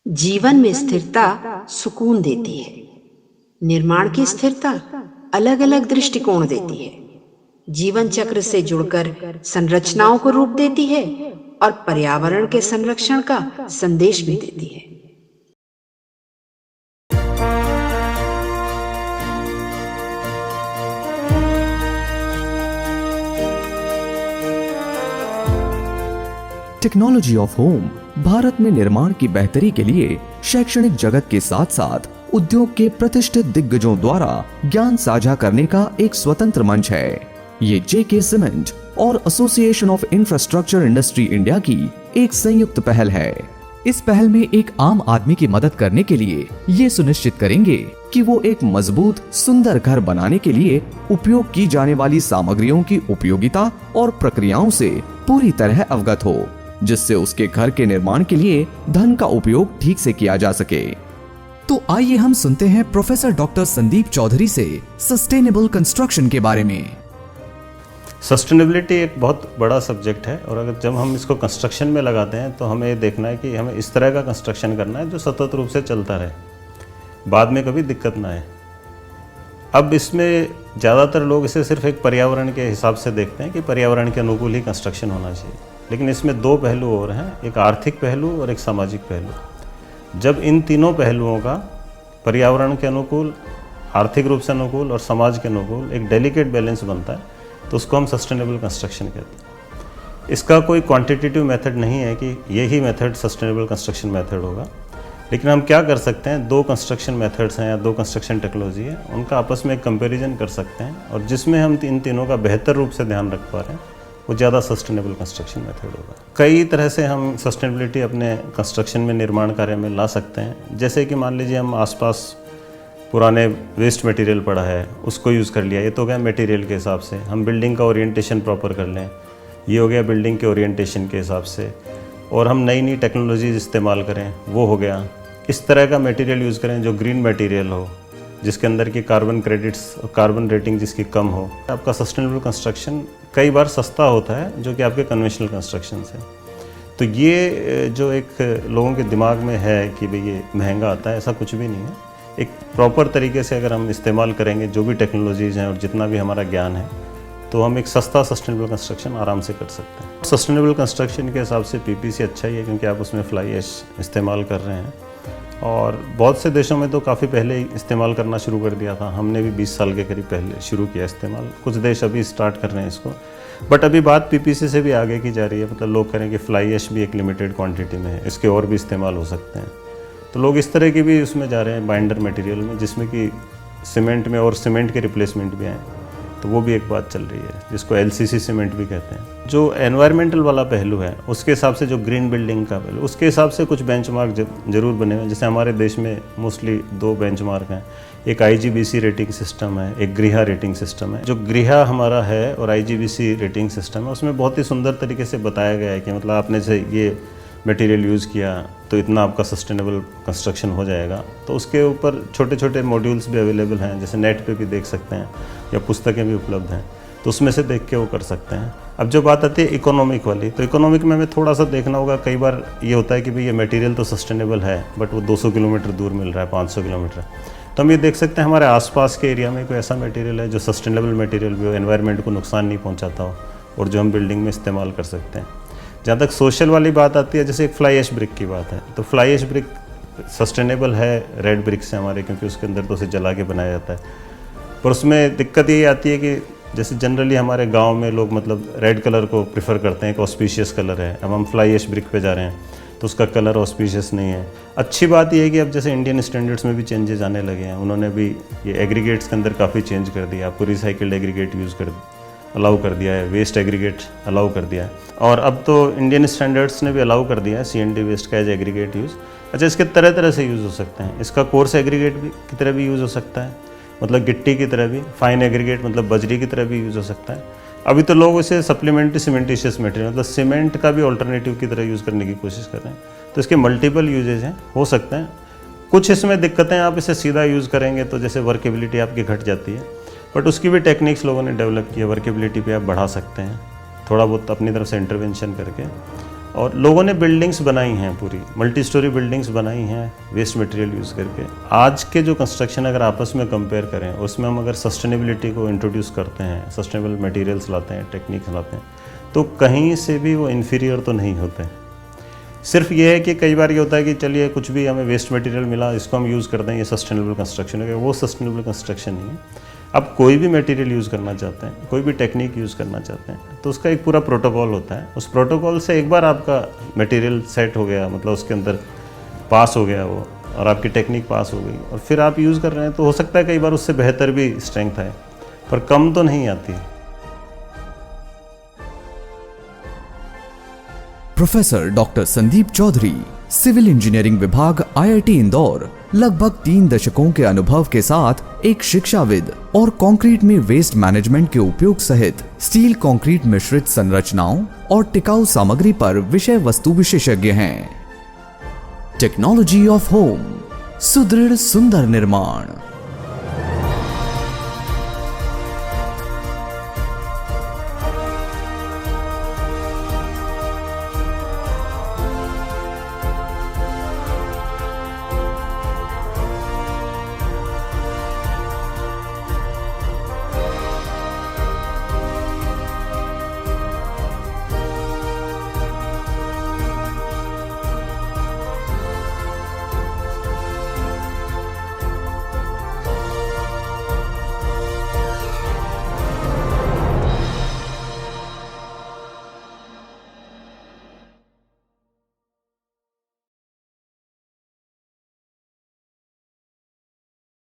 जीवन में स्थिरता सुकून देती है। निर्माण की स्थिरता अलग अलग दृष्टिकोण देती है। जीवन चक्र से जुड़कर संरचनाओं को रूप देती है और पर्यावरण के संरक्षण का संदेश भी देती है। टेक्नोलॉजी ऑफ होम भारत में निर्माण की बेहतरी के लिए शैक्षणिक जगत के साथ साथ उद्योग के प्रतिष्ठित दिग्गजों द्वारा ज्ञान साझा करने का एक स्वतंत्र मंच है। ये जेके सीमेंट और association of infrastructure industry India की एक संयुक्त पहल है। इस पहल में एक आम आदमी की मदद करने के लिए ये सुनिश्चित करेंगे कि वो एक मजबूत सुंदर घर बनाने के लिए उपयोग की जाने वाली सामग्रियों की उपयोगिता और प्रक्रियाओं से पूरी तरह अवगत हो, जिससे उसके घर के निर्माण के लिए धन का उपयोग ठीक से किया जा सके। तो आइए हम सुनते हैं प्रोफेसर डॉक्टर संदीप चौधरी से सस्टेनेबल कंस्ट्रक्शन के बारे में। सस्टेनेबिलिटी एक बहुत बड़ा सब्जेक्ट है और अगर जब हम इसको कंस्ट्रक्शन में लगाते हैं तो हमें ये देखना है कि हमें इस तरह का कंस्ट्रक्शन करना है जो सतत रूप से चलता रहे, बाद में कभी दिक्कत ना आए। अब इसमें ज़्यादातर लोग इसे सिर्फ एक पर्यावरण के हिसाब से देखते हैं कि पर्यावरण के अनुकूल ही कंस्ट्रक्शन होना चाहिए, लेकिन इसमें दो पहलू और हैं, एक आर्थिक पहलू और एक सामाजिक पहलू। जब इन तीनों पहलुओं का पर्यावरण के अनुकूल, आर्थिक रूप से अनुकूल और समाज के अनुकूल एक डेलिकेट बैलेंस बनता है तो उसको हम सस्टेनेबल कंस्ट्रक्शन कहते हैं। इसका कोई क्वांटिटेटिव मेथड नहीं है कि यही मेथड सस्टेनेबल कंस्ट्रक्शन मेथड होगा, लेकिन हम क्या कर सकते हैं, दो कंस्ट्रक्शन मेथड्स हैं या दो कंस्ट्रक्शन टेक्नोलॉजी है, उनका आपस में एक कंपैरिजन कर सकते हैं और जिसमें हम इन तीनों का बेहतर रूप से ध्यान रख पा रहे हैं वो ज़्यादा सस्टेनेबल कंस्ट्रक्शन मेथड होगा। कई तरह से हम सस्टेनेबिलिटी अपने कंस्ट्रक्शन में, निर्माण कार्य में ला सकते हैं। जैसे कि मान लीजिए हम आसपास पुराने वेस्ट मटेरियल पड़ा है उसको यूज़ कर लिया, ये तो हो गया मटेरियल के हिसाब से। हम बिल्डिंग का ओरिएंटेशन प्रॉपर कर लें, ये हो गया बिल्डिंग के ओरिएंटेशन के हिसाब से। और हम नई नई टेक्नोलॉजीज इस्तेमाल करें, वो हो गया। इस तरह का मटेरियल यूज़ करें जो ग्रीन मटेरियल हो, जिसके अंदर की कार्बन क्रेडिट्स और कार्बन रेटिंग जिसकी कम हो। आपका सस्टेनेबल कंस्ट्रक्शन कई बार सस्ता होता है जो कि आपके कन्वेंशनल कंस्ट्रक्शन से। तो ये जो एक लोगों के दिमाग में है कि भाई ये महंगा आता है, ऐसा कुछ भी नहीं है। एक प्रॉपर तरीके से अगर हम इस्तेमाल करेंगे जो भी टेक्नोलॉजीज़ हैं और जितना भी हमारा ज्ञान है, तो हम एक सस्ता सस्टेनेबल कंस्ट्रक्शन आराम से कर सकते हैं। सस्टेनेबल कंस्ट्रक्शन के हिसाब से पीपीसी अच्छा ही है क्योंकि आप उसमें फ्लाई ऐश इस्तेमाल कर रहे हैं और बहुत से देशों में तो काफ़ी पहले ही इस्तेमाल करना शुरू कर दिया था। हमने भी 20 साल के करीब पहले शुरू किया इस्तेमाल, कुछ देश अभी स्टार्ट कर रहे हैं इसको। बट अभी बात पीपीसी से भी आगे की जा रही है, मतलब लोग कह रहे हैं कि फ्लाई ऐश भी एक लिमिटेड क्वांटिटी में है, इसके और भी इस्तेमाल हो सकते हैं। तो लोग इस तरह की भी उसमें जा रहे हैं बाइंडर मटेरियल में, जिसमें कि सीमेंट में और सीमेंट के रिप्लेसमेंट भी आए, तो वो भी एक बात चल रही है जिसको एलसीसी सीमेंट भी कहते हैं। जो एनवायरमेंटल वाला पहलू है उसके हिसाब से, जो ग्रीन बिल्डिंग का पहलू, उसके हिसाब से कुछ बेंचमार्क जरूर बने हुए हैं। जैसे हमारे देश में मोस्टली दो बेंचमार्क हैं, एक आईजीबीसी रेटिंग सिस्टम है, एक गृहा रेटिंग सिस्टम है। जो गृहा हमारा है और आईजीबीसी रेटिंग सिस्टम है उसमें बहुत ही सुंदर तरीके से बताया गया है कि मतलब आपने से ये मटेरियल यूज़ किया तो इतना आपका सस्टेनेबल कंस्ट्रक्शन हो जाएगा। तो उसके ऊपर छोटे छोटे मॉड्यूल्स भी अवेलेबल हैं, जैसे नेट पे भी देख सकते हैं या पुस्तकें भी उपलब्ध हैं, तो उसमें से देख के वो कर सकते हैं। अब जो बात आती है इकोनॉमिक वाली, तो इकोनॉमिक में हमें थोड़ा सा देखना होगा। कई बार ये होता है कि भाई ये मटेरियल तो सस्टेनेबल है बट वो 200 किलोमीटर दूर मिल रहा है, 500 किलोमीटर। तो हम ये देख सकते हैं हमारे आसपास के एरिया में कोई ऐसा मटेरियल है जो सस्टेनेबल मटेरियल भी हो, एनवायरनमेंट को नुकसान नहीं पहुँचाता हो और जो हम बिल्डिंग में इस्तेमाल कर सकते हैं। जहाँ तक सोशल वाली बात आती है, जैसे एक फ्लाई ऐश ब्रिक की बात है, तो फ्लाई ऐश ब्रिक सस्टेनेबल है रेड ब्रिक से हमारे, क्योंकि उसके अंदर तो उसे जला के बनाया जाता है। पर उसमें दिक्कत ये आती है कि जैसे जनरली हमारे गांव में लोग मतलब रेड कलर को प्रेफर करते हैं, एक ऑस्पिशियस कलर है। अब हम फ्लाई ऐश ब्रिक पे जा रहे हैं तो उसका कलर ऑस्पिशियस नहीं है। अच्छी बात यह है कि अब जैसे इंडियन स्टैंडर्ड्स में भी चेंजेस आने लगे हैं, उन्होंने भी ये एग्रीगेट्स के अंदर काफ़ी चेंज कर दिया। आपको रिसाइकल्ड एग्रीगेट यूज़ कर अलाउ कर दिया है, वेस्ट एग्रीगेट अलाउ कर दिया है, और अब तो इंडियन स्टैंडर्ड्स ने भी अलाउ कर दिया है सीएनडी वेस्ट का एज एग्रीगेट यूज़। अच्छा, इसके तरह तरह से यूज़ हो सकते हैं। इसका कोर्स एग्रीगेट भी की तरह भी यूज़ हो सकता है, मतलब गिट्टी की तरह भी। फाइन एग्रीगेट मतलब बजरी की तरह भी यूज़ हो सकता है। अभी तो लोग इसे सप्लीमेंट्री सीमेंटिशियस मटेरियल, मतलब सीमेंट का भी ऑल्टरनेटिव की तरह यूज़ करने की कोशिश कर रहे हैं। तो इसके मल्टीपल यूजेज हैं, हो सकते हैं। कुछ इसमें दिक्कतें, आप इसे सीधा यूज़ करेंगे तो जैसे वर्केबिलिटी आपकी घट जाती है, बट उसकी भी टेक्निक्स लोगों ने डेवलप की है। वर्केबिलिटी पे आप बढ़ा सकते हैं थोड़ा बहुत अपनी तरफ से इंटरवेंशन करके। और लोगों ने बिल्डिंग्स बनाई हैं, पूरी मल्टी स्टोरी बिल्डिंग्स बनाई हैं वेस्ट मटेरियल यूज़ करके। आज के जो कंस्ट्रक्शन अगर आपस में कंपेयर करें, उसमें हम अगर सस्टेनेबिलिटी को इंट्रोड्यूस करते हैं, सस्टेनेबल मटेरियल्स लाते हैं, टेक्निक्स लाते हैं, तो कहीं से भी वो इन्फीरियर तो नहीं होते। सिर्फ ये है कि कई बार ये होता है कि चलिए कुछ भी हमें वेस्ट मटेरियल मिला, इसको हम यूज़ करते हैं, ये सस्टेनेबल कंस्ट्रक्शन है। वो सस्टेनेबल कंस्ट्रक्शन नहीं है। आप कोई भी मटेरियल यूज़ करना चाहते हैं, कोई भी टेक्निक यूज़ करना चाहते हैं, तो उसका एक पूरा प्रोटोकॉल होता है। उस प्रोटोकॉल से एक बार आपका मटेरियल सेट हो गया, मतलब उसके अंदर पास हो गया वो, और आपकी टेक्निक पास हो गई, और फिर आप यूज़ कर रहे हैं, तो हो सकता है कई बार उससे बेहतर भी स्ट्रेंथ आए, पर कम तो नहीं आती। Professor doctor Sandeep Chaudhary, civil engineering विभाग, IIT इंदौर, लगभग 3 दशकों के अनुभव के साथ एक शिक्षाविद और कंक्रीट में वेस्ट मैनेजमेंट के उपयोग सहित स्टील कंक्रीट मिश्रित संरचनाओं और टिकाऊ सामग्री पर विषय वस्तु विशेषज्ञ हैं। टेक्नोलॉजी ऑफ होम, सुदृढ़ सुंदर निर्माण।